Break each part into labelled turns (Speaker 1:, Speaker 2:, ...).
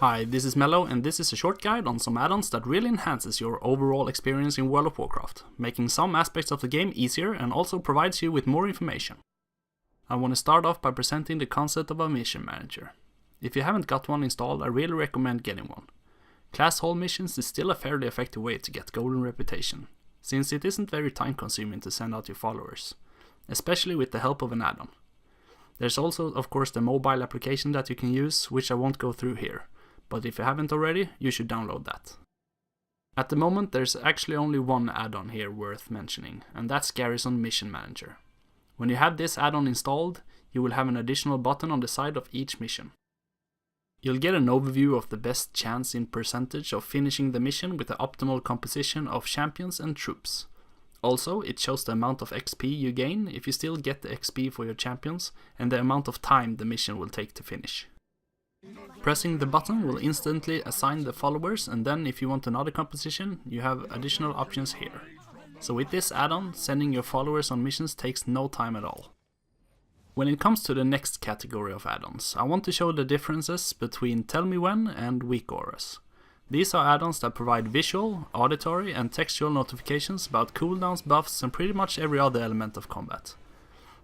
Speaker 1: Hi, this is Mello, and this is a short guide on some add-ons that really enhances your overall experience in World of Warcraft, making some aspects of the game easier and also provides you with more information. I want to start off by presenting the concept of a mission manager. If you haven't got one installed, I really recommend getting one. Class hall missions is still a fairly effective way to get golden reputation, since it isn't very time consuming to send out your followers, especially with the help of an add-on. There's also of course the mobile application that you can use, which I won't go through here. But if you haven't already, you should download that. At the moment there's actually only one add-on here worth mentioning, and that's Garrison Mission Manager. When you have this add-on installed, you will have an additional button on the side of each mission. You'll get an overview of the best chance in percentage of finishing the mission with the optimal composition of champions and troops. Also, it shows the amount of XP you gain if you still get the XP for your champions, and the amount of time the mission will take to finish. Pressing the button will instantly assign the followers, and then if you want another composition, you have additional options here. So with this add-on, sending your followers on missions takes no time at all. When it comes to the next category of add-ons, I want to show the differences between TellMeWhen and Weakauras. These are add-ons that provide visual, auditory and textual notifications about cooldowns, buffs and pretty much every other element of combat.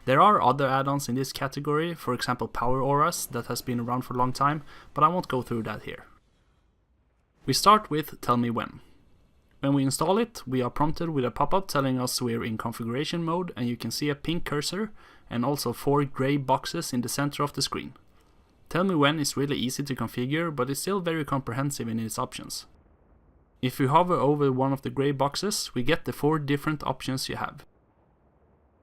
Speaker 1: There are other add-ons in this category, for example Power Auras that has been around for a long time, but I won't go through that here. We start with TellMeWhen. When we install it, we are prompted with a pop-up telling us we're in configuration mode, and you can see a pink cursor and also 4 grey boxes in the center of the screen. TellMeWhen is really easy to configure, but it's still very comprehensive in its options. If we hover over one of the grey boxes, we get the 4 different options you have.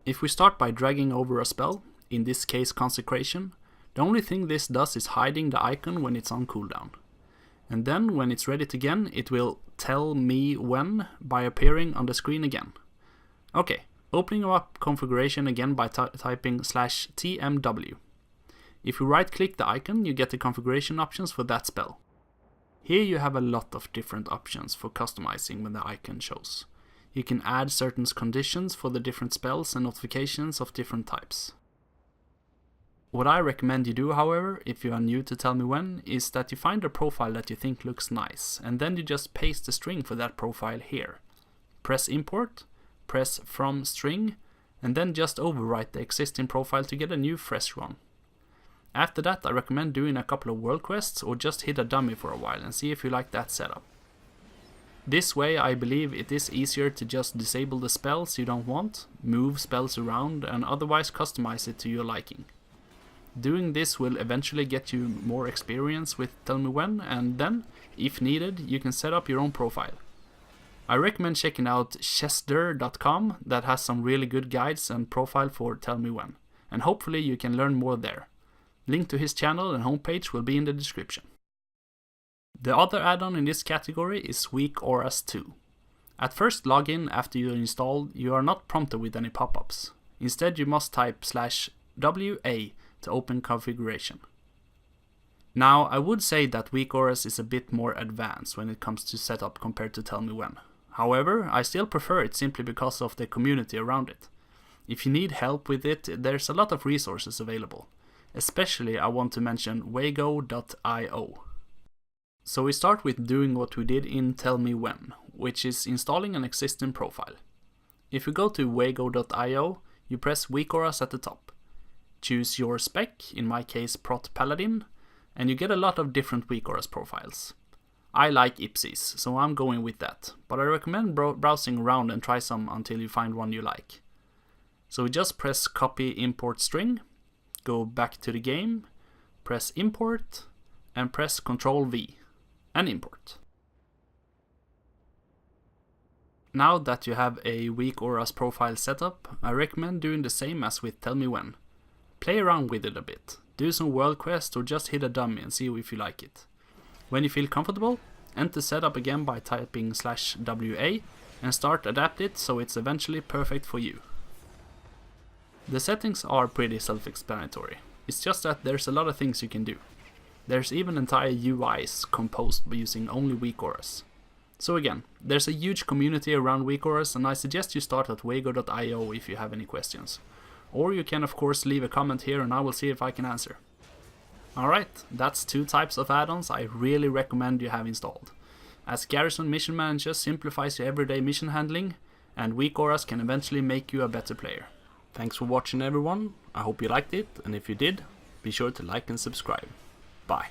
Speaker 1: If we start by dragging over a spell, in this case Consecration, the only thing this does is hiding the icon when it's on cooldown. And then when it's ready again, it will tell me when by appearing on the screen again. Okay, opening up configuration again by typing /tmw. If you right click the icon, you get the configuration options for that spell. Here you have a lot of different options for customizing when the icon shows. You can add certain conditions for the different spells and notifications of different types. What I recommend you do, however, if you are new to TellMeWhen, is that you find a profile that you think looks nice, and then you just paste the string for that profile here. Press import, press from string, and then just overwrite the existing profile to get a new fresh one. After that, I recommend doing a couple of world quests or just hit a dummy for a while and see if you like that setup. This way I believe it is easier to just disable the spells you don't want, move spells around and otherwise customize it to your liking. Doing this will eventually get you more experience with TellMeWhen, and then, if needed, you can set up your own profile. I recommend checking out Chesder.com that has some really good guides and profile for TellMeWhen, and hopefully you can learn more there. Link to his channel and homepage will be in the description. The other add-on in this category is Weakauras 2. At first login after you install, you are not prompted with any pop-ups. Instead you must type /WA to open configuration. Now I would say that Weakauras is a bit more advanced when it comes to setup compared to TellMeWhen. However, I still prefer it simply because of the community around it. If you need help with it, there's a lot of resources available. Especially I want to mention Weakauras.io. So we start with doing what we did in TellMeWhen, which is installing an existing profile. If you go to Weakauras.io, you press Weakauras at the top. Choose your spec, in my case Prot Paladin, and you get a lot of different Weakauras profiles. I like Ipsis, so I'm going with that, but I recommend browsing around and try some until you find one you like. So we just press copy import string, go back to the game, press import, and press Ctrl V. And import. Now that you have a Weakauras profile setup, I recommend doing the same as with TellMeWhen. Play around with it a bit, do some world quests or just hit a dummy and see if you like it. When you feel comfortable, enter setup again by typing /WA and start adapt it so it's eventually perfect for you. The settings are pretty self-explanatory, it's just that there's a lot of things you can do. There's even entire UIs composed by using only Weakauras. So again, there's a huge community around Weakauras, and I suggest you start at wago.io if you have any questions. Or you can of course leave a comment here and I will see if I can answer. Alright, that's 2 types of add-ons I really recommend you have installed, as Garrison Mission Manager simplifies your everyday mission handling, and Weakauras can eventually make you a better player. Thanks for watching everyone, I hope you liked it, and if you did, be sure to like and subscribe. Bye.